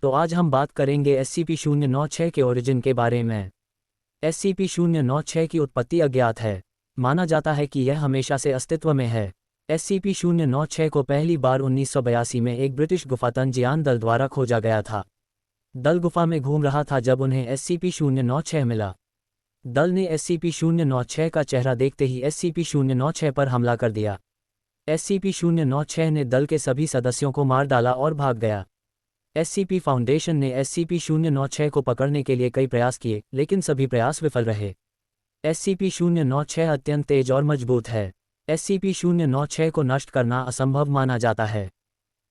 तो आज हम बात करेंगे SCP-096 के ओरिजिन के बारे में। SCP-096 की उत्पत्ति अज्ञात है। माना जाता है कि यह हमेशा से अस्तित्व में है। SCP-096 को पहली बार 1982 में एक ब्रिटिश गुफातंत्रज्ञान दल द्वारा खोजा गया था। दल गुफा में घूम रहा था जब उन्हें SCP-096 मिला। दल ने SCP-096 का चेहरा देखते ही SCP-096 पर हमला कर दिया। SCP-096 ने दल के सभी सदस्यों को मार डाला और भाग गया। SCP फाउंडेशन ने SCP-096 को पकड़ने के लिए कई प्रयास किए, लेकिन सभी प्रयास विफल रहे। SCP-096 अत्यंत तेज और मजबूत है। SCP-096 को नष्ट करना असंभव माना जाता है।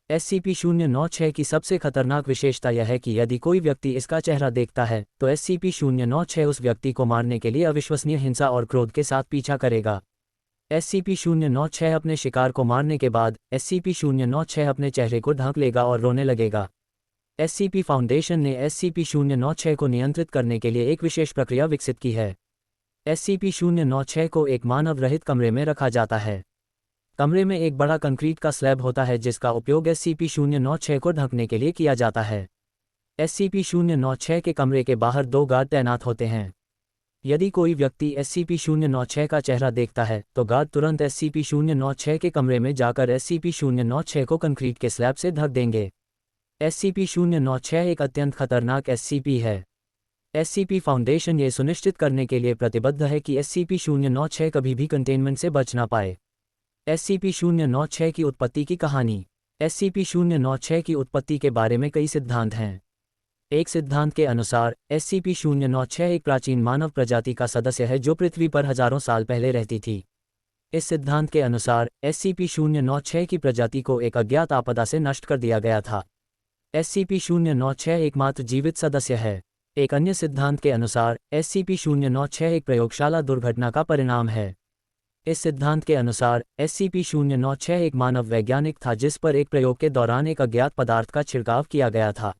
SCP-096 की सबसे खतरनाक विशेषता यह है कि यदि कोई व्यक्ति इसका चेहरा देखता है, तो SCP-096 उस व्यक्ति को मारने के लिए अविश्वसनीय हिंसा और क्रोध के साथ पीछा करेगा। SCP-096 अपने शिकार को मारने के बाद SCP-096 अपने चेहरे को ढक लेगा और रोने लगेगा। SCP फाउंडेशन ने SCP-096 को नियंत्रित करने के लिए एक विशेष प्रक्रिया विकसित की है। SCP-096 को एक मानव रहित कमरे में रखा जाता है। कमरे में एक बड़ा कंक्रीट का स्लैब होता है जिसका उपयोग SCP-096 को ढकने के लिए किया जाता है। SCP-096 के कमरे के बाहर 2 गार्ड तैनात होते हैं। यदि कोई व्यक्ति SCP-096 का चेहरा देखता है, तो गार्ड तुरंत SCP-096 के कमरे में जाकर SCP-096 को कंक्रीट के स्लैब से ढक देंगे। SCP-096 एक अत्यंत खतरनाक SCP है। SCP फाउंडेशन ये सुनिश्चित करने के लिए प्रतिबद्ध है कि SCP-096 कभी भी कंटेनमेंट से बच ना पाए। SCP-096 की उत्पत्ति की कहानी। SCP-096 की उत्पत्ति के बारे में कई सिद्धांत हैं। एक सिद्धांत के अनुसार SCP-096 एक प्राचीन मानव प्रजाति का सदस्य है जो पृथ्वी पर हजारों साल पहले रहती थी। इस सिद्धांत के अनुसार SCP-096 की प्रजाति को एक अज्ञात आपदा से नष्ट कर दिया गया था। SCP-096 एकमात्र जीवित सदस्य है। एक अन्य सिद्धांत के अनुसार SCP-096 एक प्रयोगशाला दुर्घटना का परिणाम है। इस सिद्धांत के अनुसार SCP-096 एक मानव वैज्ञानिक था जिस पर एक प्रयोग के दौरान एक अज्ञात पदार्थ का छिड़काव किया गया था।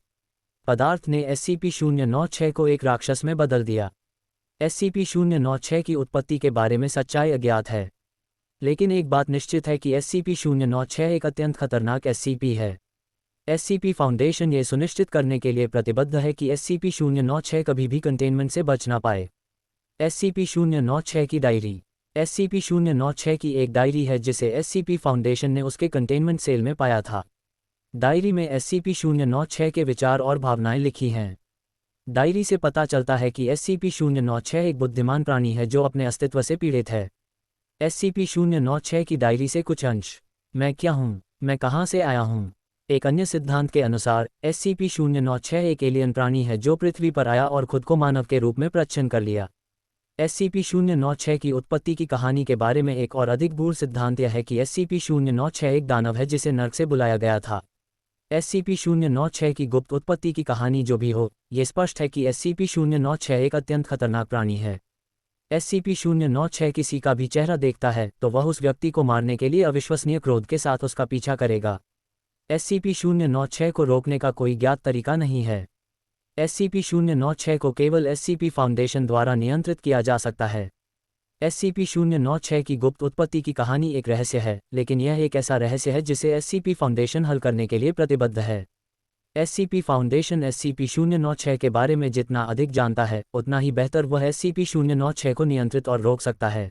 पदार्थ ने SCP-096 को एक राक्षस में बदल दिया। SCP-096 की उत्पत्ति के बारे में सच्चाई अज्ञात है, लेकिन एक बात निश्चित है कि SCP-096 एक अत्यंत खतरनाक SCP है। SCP फाउंडेशन ये सुनिश्चित करने के लिए प्रतिबद्ध है कि SCP-096 कभी भी कंटेनमेंट से बच ना पाए। SCP-096 की डायरी। SCP-096 की एक डायरी है जिसे SCP फाउंडेशन ने उसके कंटेनमेंट सेल में पाया था। डायरी में SCP-096 के विचार और भावनाएं लिखी हैं। डायरी से पता चलता है कि SCP-096 एक बुद्धिमान प्राणी है जो अपने अस्तित्व से पीड़ित है। SCP-096 की डायरी से कुछ अंश। मैं क्या हूँ? मैं कहाँ से आया हूँ? एक अन्य सिद्धांत के अनुसार SCP-096 एक एलियन प्राणी है जो पृथ्वी पर आया और खुद को मानव के रूप में प्रच्छन्न कर लिया। SCP-096 की उत्पत्ति की कहानी के बारे में एक और अधिक गूढ़ सिद्धांत यह है कि SCP-096 एक दानव है जिसे नर्क से बुलाया गया था। SCP-096 की गुप्त उत्पत्ति की कहानी जो भी हो, ये स्पष्ट है कि SCP-096 एक अत्यंत खतरनाक प्राणी है। SCP-096 किसी का भी चेहरा देखता है तो वह उस व्यक्ति को मारने के लिए अविश्वसनीय क्रोध के साथ उसका पीछा करेगा। SCP-096 को रोकने का कोई ज्ञात तरीका नहीं है। SCP-096 को केवल SCP फाउंडेशन द्वारा नियंत्रित किया जा सकता है। SCP-096 की गुप्त उत्पत्ति की कहानी एक रहस्य है, लेकिन यह एक ऐसा रहस्य है जिसे SCP फाउंडेशन हल करने के लिए प्रतिबद्ध है। SCP फाउंडेशन SCP-096 के बारे में जितना अधिक जानता है, उतना ही बेहतर वह SCP-096 को नियंत्रित और रोक सकता है।